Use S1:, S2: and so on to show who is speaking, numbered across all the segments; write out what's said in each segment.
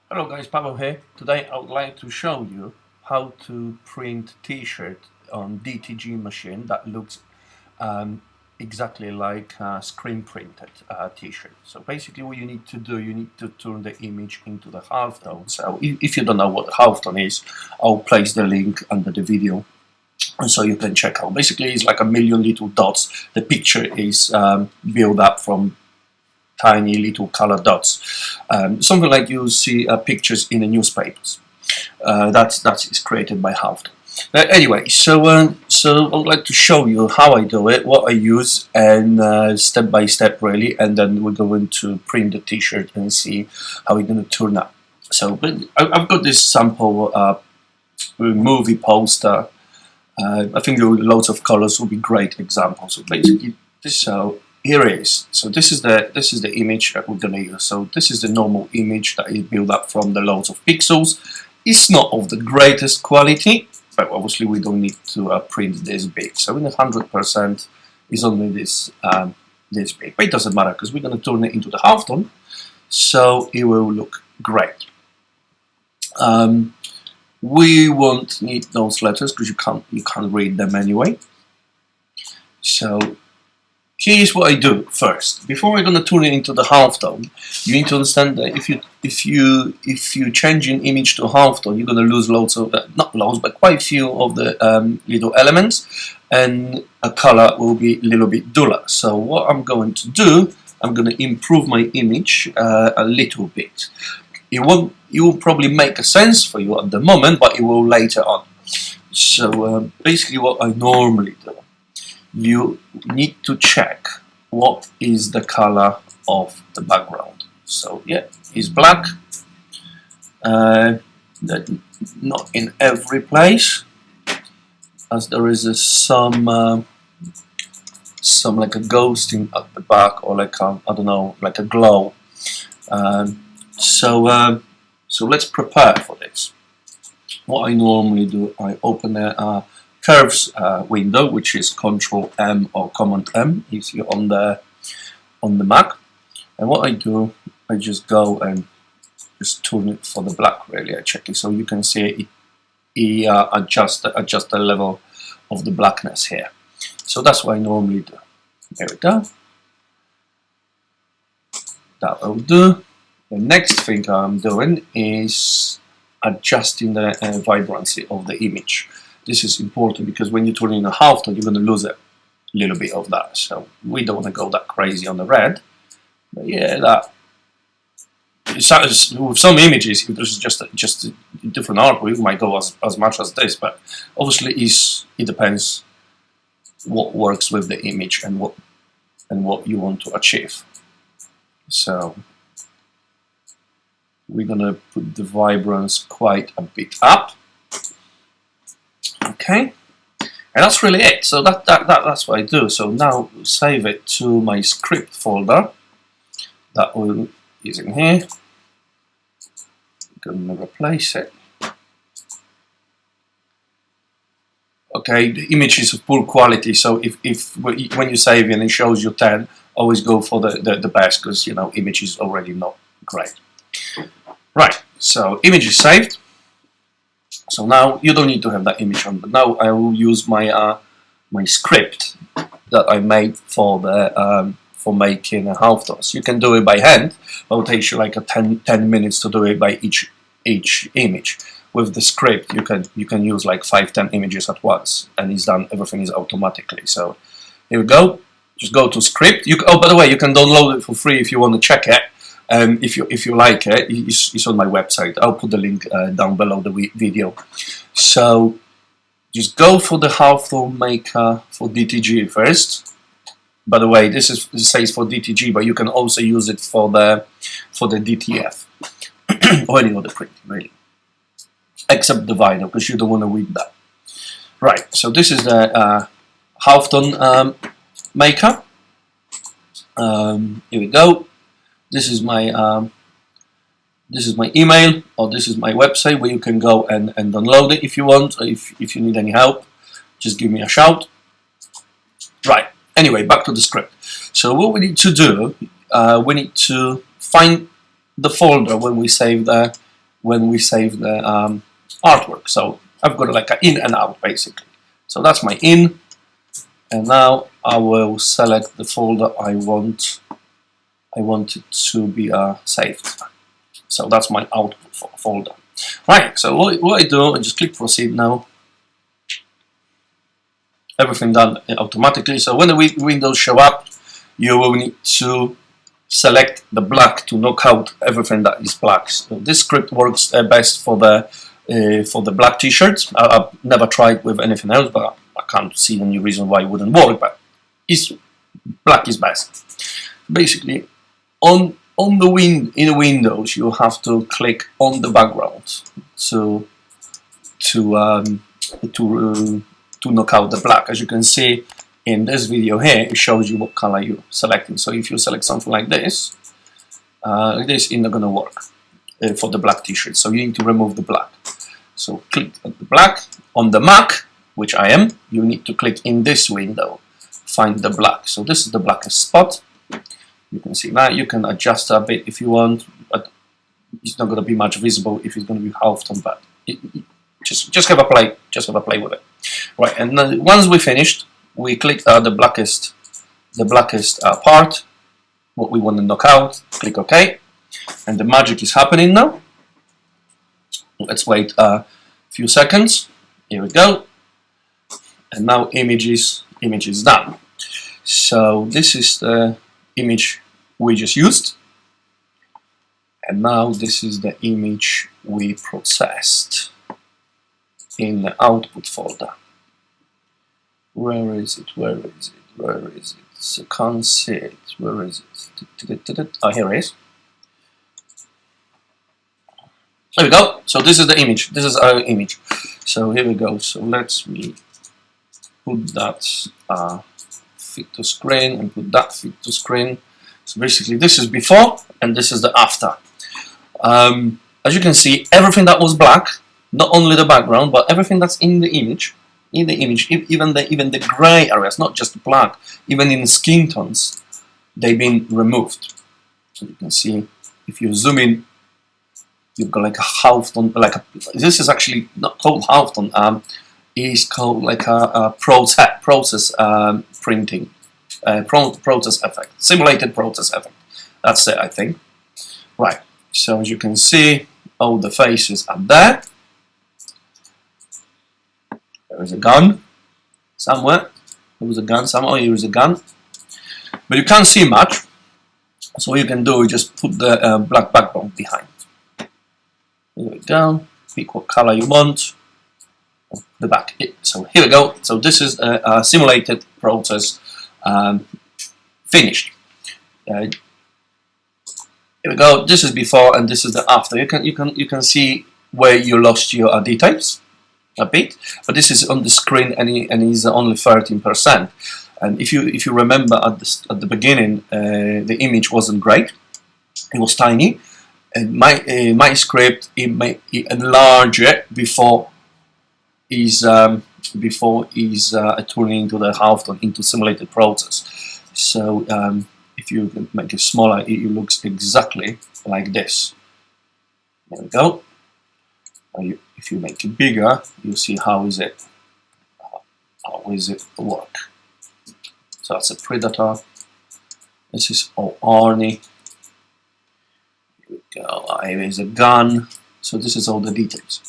S1: Hello guys, Pavel here. Today I would like to show you how to print t-shirt on DTG machine that looks exactly like a screen printed t-shirt. So basically what you need to do, you need to turn the image into the halftone. So if you don't know what halftone is, I'll place the link under the video and so you can check out. Basically it's like a million little dots. The picture is built up from tiny little color dots, something like you see pictures in the newspapers. That is created by Halfton. Anyway, so I would like to show you how I do it, what I use, and step by step really, and then we're going to print the t-shirt and see how it's going to turn out. So I've got this sample movie poster. I think loads of colors will be great examples. So basically, here it is. So this is the image that we're gonna use. So this is the normal image that is built up from the loads of pixels. It's not of the greatest quality, but obviously we don't need to print this big. So in 100% is only this this big. But it doesn't matter because we're gonna turn it into the halftone, so it will look great. We won't need those letters because you can't read them anyway. So here's what I do first. Before we're going to turn it into the halftone, you need to understand that if you change an image to halftone, you're going to lose loads of not loads, but quite a few of the little elements, and a color will be a little bit duller. So what I'm going to do, I'm going to improve my image a little bit. It will probably make a sense for you at the moment, but it will later on. So basically, what I normally do. You need to check what is the color of the background. So yeah, it's black. That not in every place, as there is some like a ghosting at the back, or like a, I don't know, like a glow. So let's prepare for this. What I normally do, I open a curves window, which is Control M or Command M if you're on the Mac. And what I do, I just go and just turn it for the black. Really, I check it so you can see it adjust the level of the blackness here. So that's what I normally do. There we go. That will do. The next thing I'm doing is adjusting the vibrancy of the image. This is important because when you turn in a halftone, you're going to lose a little bit of that. So we don't want to go that crazy on the red. But yeah, that with some images, if there's just a different artwork, we might go as much as this. But obviously, it depends what works with the image and what you want to achieve. So we're going to put the vibrance quite a bit up. Okay, and that's really it. So that's what I do. So now save it to my script folder. That is in here. I'm gonna replace it. Okay, the image is of poor quality. So if when you save it and it shows you 10, always go for the best because you know image is already not great. Right. So image is saved. So now you don't need to have that image on, but now I will use my my script that I made for the for making a halftones. You can do it by hand. It will take you like 10 minutes to do it by each image. With the script, you can use like 5-10 images at once, and it's done. Everything is automatically. So here we go. Just go to script. Oh, by the way, you can download it for free if you want to check it. If you like it, it's on my website. I'll put the link down below the video. So just go for the halftone maker for DTG first. By the way, this says for DTG, but you can also use it for the DTF or any other print really, except the vinyl because you don't want to read that. Right. So this is the halftone maker. Here we go. This is my email, or this is my website where you can go and download it if you want. Or if you need any help, just give me a shout. Right. Anyway, back to the script. So what we need to do, we need to find the folder when we save the when we save the artwork. So I've got like an in and out basically. So that's my in, and now I will select the folder I want it to be saved. So that's my output folder. Right, so what I do, I just click proceed now. Everything done automatically. So when the windows show up, you will need to select the black to knock out everything that is black. So this script works best for the black t-shirts. I've never tried with anything else, but I can't see any reason why it wouldn't work. But black is best. Basically, in Windows, you have to click on the background to knock out the black. As you can see in this video here, it shows you what color you're selecting. So if you select something like this, it's not going to work for the black t-shirt. So you need to remove the black. So click on the black. On the Mac, which I am, you need to click in this window, find the black. So this is the blackest spot. You can see that. You can adjust a bit if you want, but it's not going to be much visible if it's going to be halved on that. Just have a play. Just have a play with it. Right, and then once we finished, we click the blackest part, what we want to knock out. Click OK, and the magic is happening now. Let's wait a few seconds. Here we go, and now image is done. So this is the image we just used, and now this is the image we processed in the output folder. Where is it? Where is it? Where is it? So can't see it. Where is it? Oh, here it is. There we go. So this is the image. This is our image. So here we go. So let me put that fit to screen and put that fit to screen. So basically this is before and this is the after. As you can see, everything that was black, not only the background, but everything that's in the image, even the gray areas, not just black, even in skin tones, they've been removed. So you can see, if you zoom in, you've got like a half tone, this is actually not called half tone, it's called like a process printing, process effect, simulated process effect. That's it, I think. Right, so as you can see, all the faces are there. There is a gun somewhere. There was a gun somewhere. Here is a gun, but you can't see much. So what you can do is just put the black background behind. Here we go. Pick what color you want. The back. So here we go. So this is a simulated process finished. Here we go. This is before and this is the after. You can see where you lost your details a bit, but this is on the screen and is only 13%. And if you remember at the beginning, the image wasn't great. It was tiny, and my script it enlarge it before is turning into the half-tone into simulated process. So if you can make it smaller, it looks exactly like this. There we go. If you make it bigger, you see how is it work. So that's a predator. This is Arnie. Here we go. Here is a gun. So this is all the details.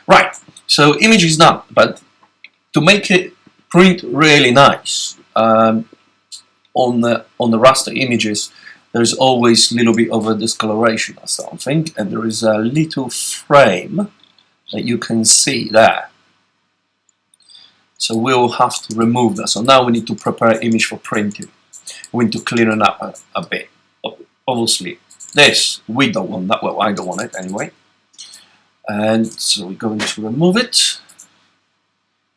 S1: Right. So image is done, but to make it print really nice on the raster images, there's always a little bit of a discoloration or something, and there is a little frame that you can see there. So we'll have to remove that. So now we need to prepare image for printing. We need to clean it up a bit. Obviously, this we don't want that. Well, I don't want it anyway. And so we're going to remove it.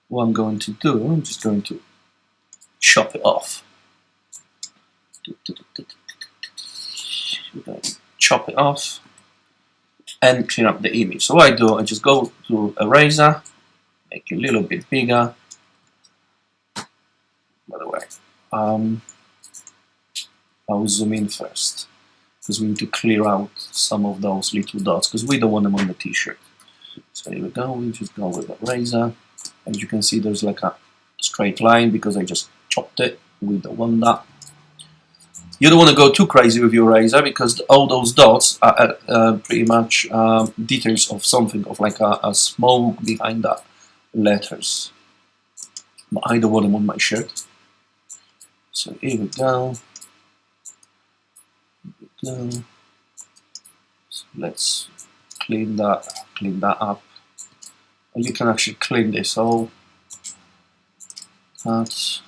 S1: What I'm going to do, I'm just going to chop it off. We're going to chop it off and clean up the image. So what I do, I just go to eraser, make it a little bit bigger. By the way, I'll zoom in first. because we need to clear out some of those little dots because we don't want them on the t-shirt. So here we go, we just go with a razor. As you can see, there's like a straight line because I just chopped it. We don't want that. You don't want to go too crazy with your razor because all those dots are pretty much details of something, of like a smoke behind the letters. But I don't want them on my shirt. So here we go. So let's clean that up. And you can actually clean this all. That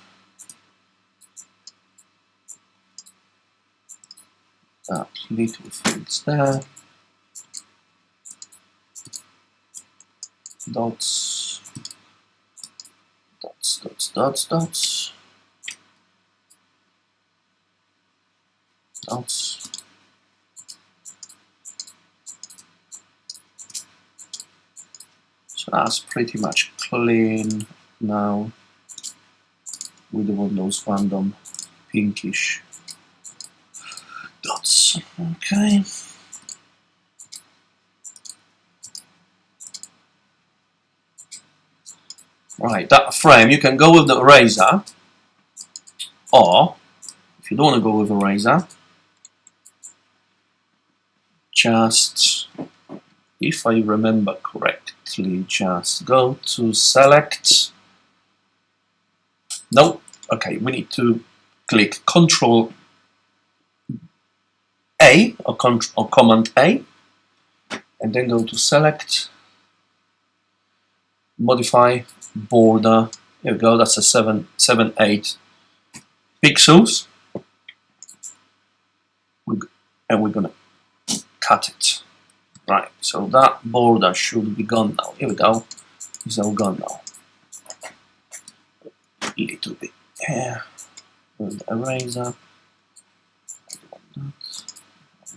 S1: little things there. Dots, dots, dots, dots, dots, dots. So that's pretty much clean now. We don't want those random pinkish dots. Okay. Right, that frame, you can go with the razor, or if you don't want to go with a razor, just, if I remember correctly, just go to select. No, okay, we need to click Control A or Command A, and then go to select, modify border. Here we go, that's a 778 pixels, and we're gonna cut it. Right, so that border should be gone now. Here we go, it's all gone now. A little bit here with the eraser.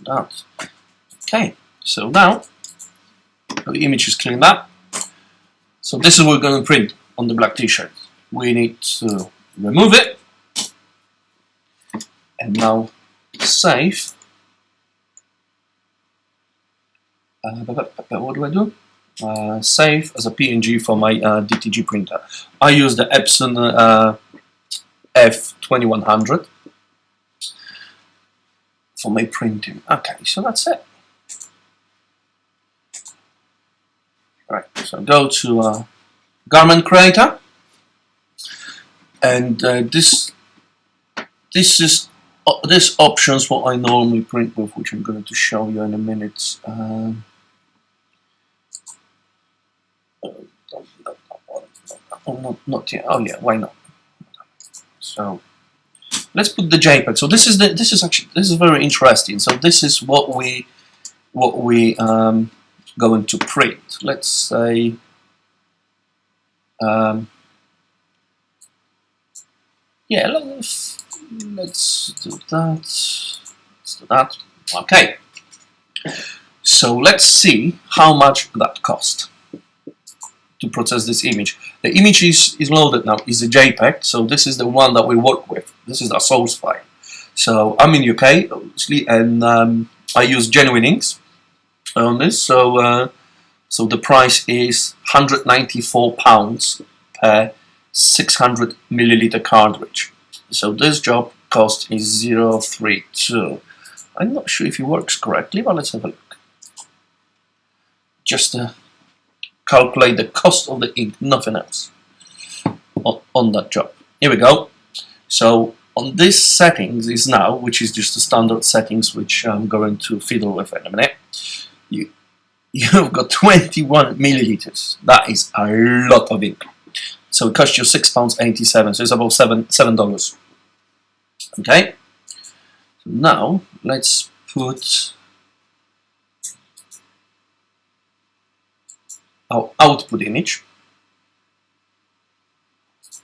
S1: That. Okay, so now the image is cleaned up. So this is what we're going to print on the black t-shirt. We need to remove it and now save. What do I do? Save as a PNG for my DTG printer. I use the Epson F2100 for my printing. Okay, so that's it. Right, so go to Garmin Creator, and this options what I normally print with, which I'm going to show you in a minute. Not yet. Oh yeah, why not? So let's put the JPEG. So this is very interesting. So this is what we going to print. Let's say yeah, let's do that. Let's do that. Okay. So let's see how much that cost to process this image. The image is loaded now, is a JPEG, so this is the one that we work with. This is the source file. So I'm in UK, obviously, and I use genuine inks on this. So so the price is £194 per 600 milliliter cartridge. So this job cost is 032. I'm not sure if it works correctly, but let's have a look. Just calculate the cost of the ink, nothing else on that job. Here we go. So on this settings is now, which is just the standard settings, which I'm going to fiddle with in a minute. You've got 21 milliliters. That is a lot of ink. So it costs you £6.87. So it's about $7. Okay. So now let's put our output image.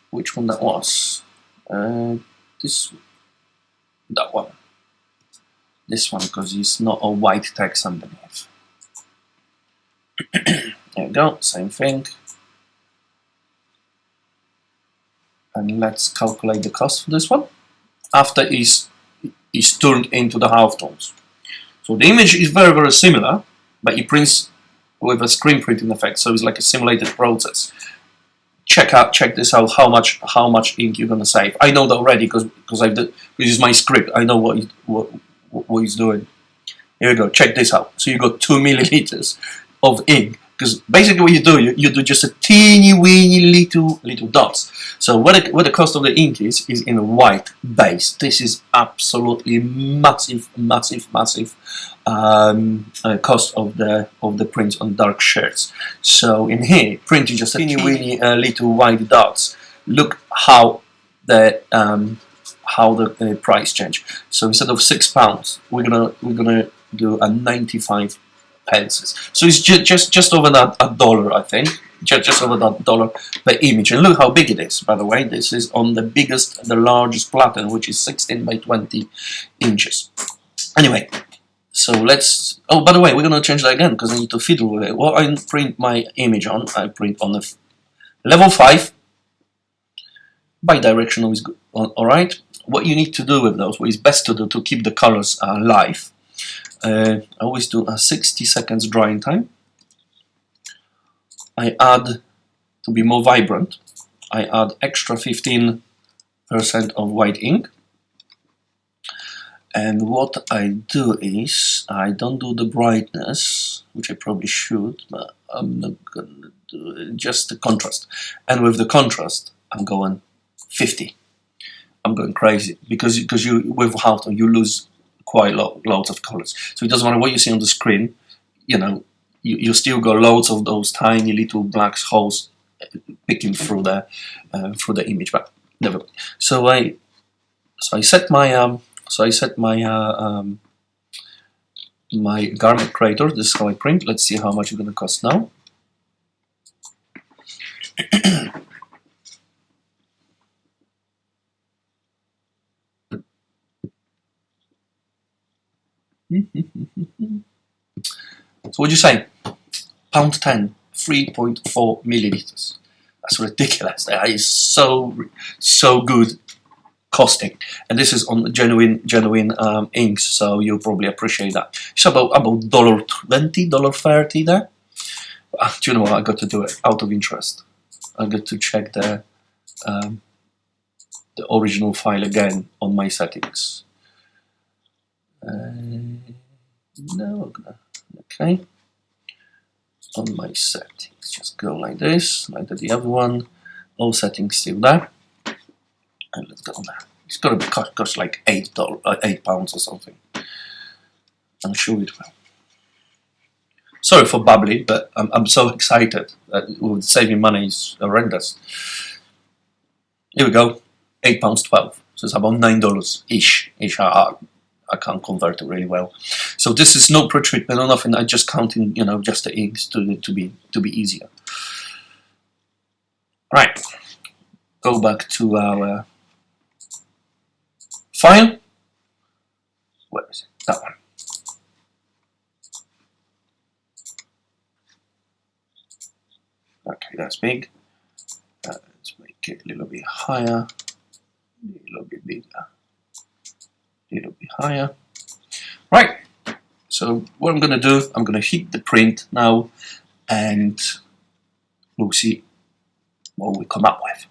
S1: Which one that was? That one. This one, because it's not a white text underneath. There we go, same thing. And let's calculate the cost for this one after it's turned into the halftones. So the image is very, very similar, but it prints with a screen printing effect, so it's like a simulated process. Check this out, how much ink you're gonna save. I know that already because this is my script. I know what he's doing. Here we go. Check this out. So you got 2 milliliters of ink, because basically what you do just a teeny weeny little dots. So what the cost of the ink is in a white base. This is absolutely massive cost of the print on dark shirts. So in here, printing just a teeny weeny little white dots. Look how the price change. So instead of £6, we're gonna do a 95 pence. So it's just over that $1, I think. Just over that $1 per image. And look how big it is, by the way. This is on the largest platen, which is 16 by 20 inches. Anyway, so let's. Oh, by the way, we're gonna change that again because I need to fiddle with it. What I print my image on, I print on the level 5. Bi-directional is good. All right. What you need to do with those, what is best to do to keep the colors alive. I always do a 60 seconds drying time. I add, to be more vibrant, I add extra 15% of white ink. And what I do is, I don't do the brightness, which I probably should, but I'm not gonna do it, just the contrast. And with the contrast, I'm going 50. I'm going crazy because with halftone you lose quite loads of colors. So it doesn't matter what you see on the screen, you know, you still got loads of those tiny little black holes picking through the image. But never. So I set my my Garmin Creator. This is how I print. Let's see how much it's gonna cost now. So what'd you say? £1.10, 3.4 milliliters. That's ridiculous. That is so good costing, and this is on genuine inks, so you'll probably appreciate that. It's about $1.20, $1.30 there. Do you know what? I got to do it out of interest. I got to check the original file again on my settings. No, okay. On my settings, just go like this, like the other one. All settings still there, and let's go there. It's got to cost like £8 or something. I'm sure it will. Sorry for babbling, but I'm so excited that with saving money is horrendous. Here we go, £8.12. So it's about $9 ish. I can't convert it really well. So this is no pre-treatment or nothing. I just counting, just the inks to be easier. Right. Go back to our file. Where is it? That one. Okay, that's big. Let's make it a little bit higher, a little bit bigger. Little bit higher. Right, so what I'm going to do, I'm going to hit the print now and we'll see what we come up with.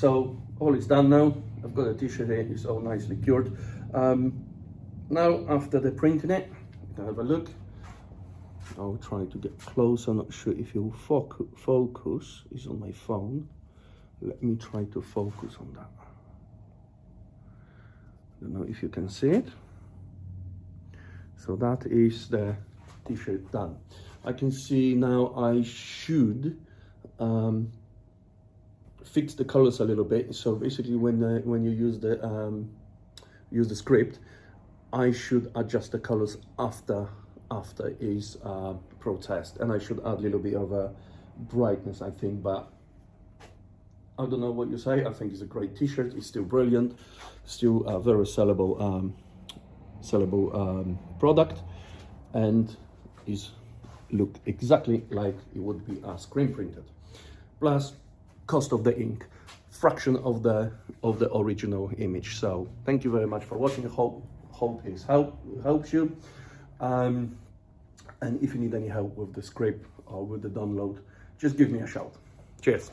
S1: So all is done now. I've got a t-shirt here, it's all nicely cured. Now after the printing it, you can have a look. I'll try to get close. I'm not sure if you'll focus. It's on my phone. Let me try to focus on that. I don't know if you can see it. So that is the t-shirt done. I can see now I should fix the colors a little bit. So basically when you use the script, I should adjust the colors after is protest, and I should add a little bit of a brightness, I think. But I don't know what you say. I think it's a great t-shirt. It's still brilliant, still a very sellable product, and is look exactly like it would be screen printed. Plus cost of the ink, fraction of the original image. So thank you very much for watching. Hope this helps you. And if you need any help with the script or with the download, just give me a shout. Cheers.